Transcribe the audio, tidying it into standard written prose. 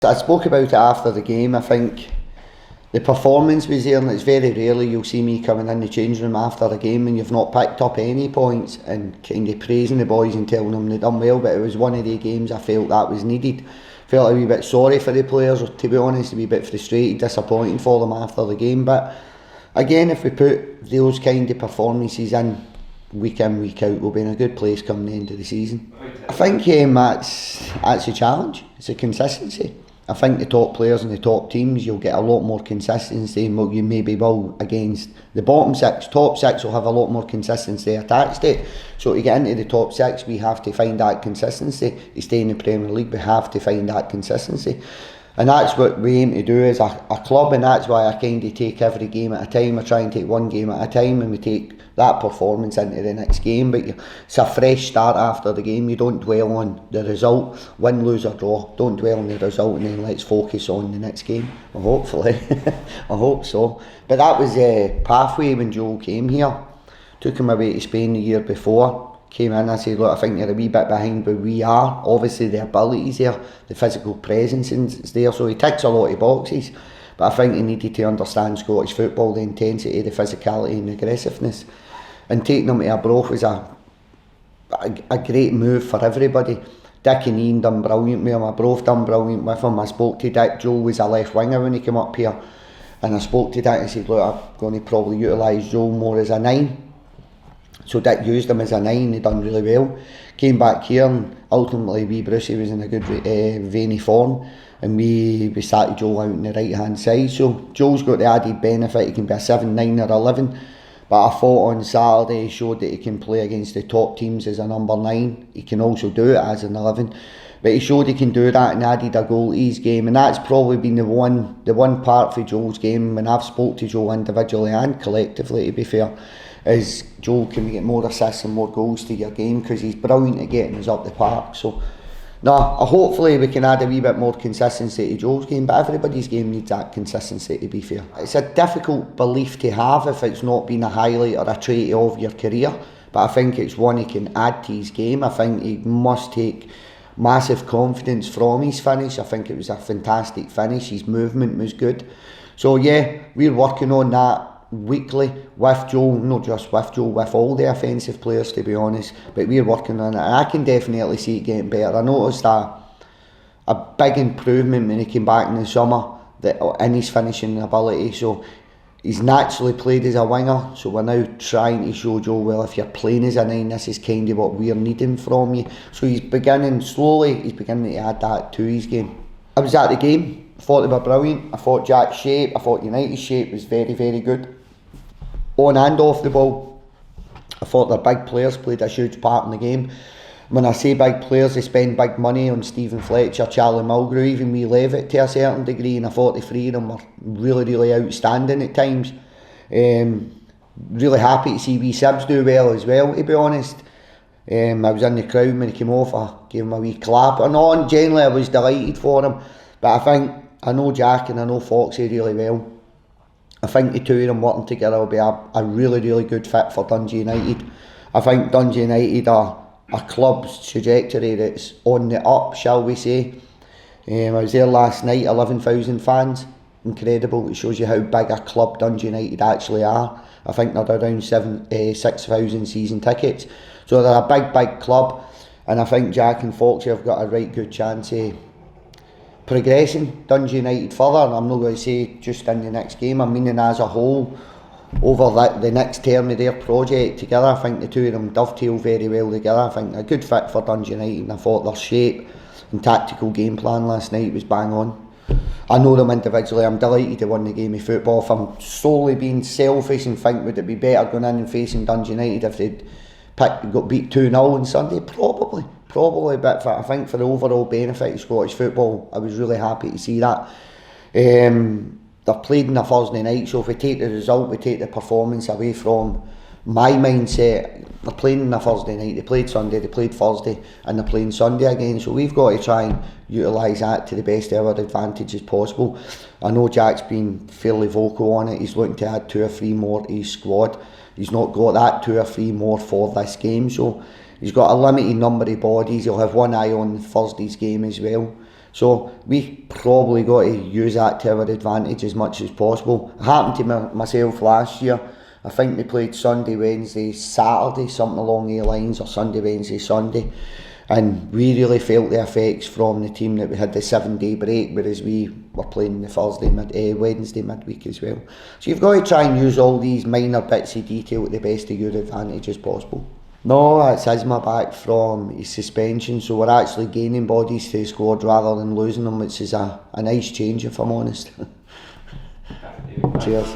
I spoke about it after the game. I think the performance was there, and it's very rarely you'll see me coming in the changing room after a game and you've not picked up any points and kind of praising the boys and telling them they've done well, but it was one of the games I felt that was needed. Felt a wee bit sorry for the players, or to be honest, a wee bit frustrated, disappointing for them after the game. But again, if we put those kind of performances in, week out, we'll be in a good place come the end of the season. I think that's a challenge. It's a consistency. I think the top players and the top teams, you'll get a lot more consistency than what you maybe will against the bottom six. Top six will have a lot more consistency attached to it. So to get into the top six, we have to find that consistency. To stay in the Premier League, we have to find that consistency. And that's what we aim to do as a club, and that's why I kind of take every game at a time. I try and take one game at a time, and we take that performance into the next game. But it's a fresh start after the game. You don't dwell on the result, win, lose or draw. Don't dwell on the result, and then let's focus on the next game. Well, hopefully, I hope so. But that was pathway when Joel came here. Took him away to Spain the year before. Came in, I said, look, I think you're a wee bit behind where we are. Obviously the ability's there, the physical presence is there, so he ticks a lot of boxes. But I think he needed to understand Scottish football, the intensity, the physicality and the aggressiveness. And taking him to Arbroath was a great move for everybody. Dick and Ian done brilliant with him, Arbroath done brilliant with him. I spoke to Dick. Joel was a left winger when he came up here. And I spoke to Dick and said, look, I'm going to probably utilise Joel more as a 9. So Dick used him as a 9, he done really well. Came back here and ultimately wee Brucey was in a good vein of form, and we started Joel out on the right hand side. So Joel's got the added benefit, he can be a 7, 9 or 11. But I thought on Saturday he showed that he can play against the top teams as a number 9. He can also do it as an 11. But he showed he can do that and added a goal to his game, and that's probably been the one part for Joel's game when I've spoke to Joel individually and collectively, to be fair, is Joel, can we get more assists and more goals to your game, because he's brilliant at getting us up the park. So hopefully we can add a wee bit more consistency to Joel's game, but everybody's game needs that consistency, to be fair. It's a difficult belief to have if it's not been a highlight or a trait of your career, but I think it's one he can add to his game. I think he must take massive confidence from his finish. I think it was a fantastic finish, his movement was good. So yeah, we're working on that weekly with Joel, not just with Joel, with all the offensive players, to be honest, but we're working on it, and I can definitely see it getting better. I noticed a big improvement when he came back in the summer in his finishing ability. So he's naturally played as a winger, so we're now trying to show Joel, well, if you're playing as a 9, this is kind of what we're needing from you. So he's beginning to add that to his game. I was at the game, I thought they were brilliant. I thought Jack's shape, I thought United's shape was very, very good. On and off the ball, I thought their big players played a huge part in the game. When I say big players, they spend big money on Stephen Fletcher, Charlie Mulgrew, even Wee Levitt to a certain degree, and I thought the three of them were really, really outstanding at times. Really happy to see Wee Sibs do well as well, to be honest. I was in the crowd when he came off, I gave him a wee clap. And generally I was delighted for him, but I know Jack and I know Foxy really well. I think the two of them working together will be a really, really good fit for Dundee United. I think Dundee United are a club's trajectory that's on the up, shall we say. I was there last night, 11,000 fans, incredible. It shows you how big a club Dundee United actually are. I think they're around 6,000 season tickets. So they're a big, big club, and I think Jack and Foxy have got a right good chance of progressing Dundee United further. And I'm not going to say just in the next game, I'm meaning as a whole over the next term of their project together. I think the two of them dovetail very well together. I think a good fit for Dundee United, and I thought their shape and tactical game plan last night was bang on. I know them individually, I'm delighted to win the game of football. If I'm solely being selfish and think would it be better going in and facing Dundee United if they'd got beat 2-0 on Sunday, probably, but I think for the overall benefit of Scottish football, I was really happy to see that. They're played on a Thursday night, so if we take the result, we take the performance away from my mindset. They're playing on a Thursday night, they played Sunday, they played Thursday, and they're playing Sunday again, so we've got to try and utilise that to the best of our advantage as possible. I know Jack's been fairly vocal on it, he's looking to add 2 or 3 more to his squad. He's not got that 2 or 3 more for this game, so he's got a limited number of bodies. He'll have one eye on Thursday's game as well. So we probably got to use that to our advantage as much as possible. It happened to myself last year. I think we played Sunday, Wednesday, Saturday, something along the lines, or Sunday, Wednesday, Sunday. And we really felt the effects from the team that we had the 7-day break, whereas we were playing the Wednesday midweek as well. So you've got to try and use all these minor bits of detail to the best of your advantage as possible. No, it's Isma back from his suspension, so we're actually gaining bodies to the squad rather than losing them, which is a nice change if I'm honest. Cheers.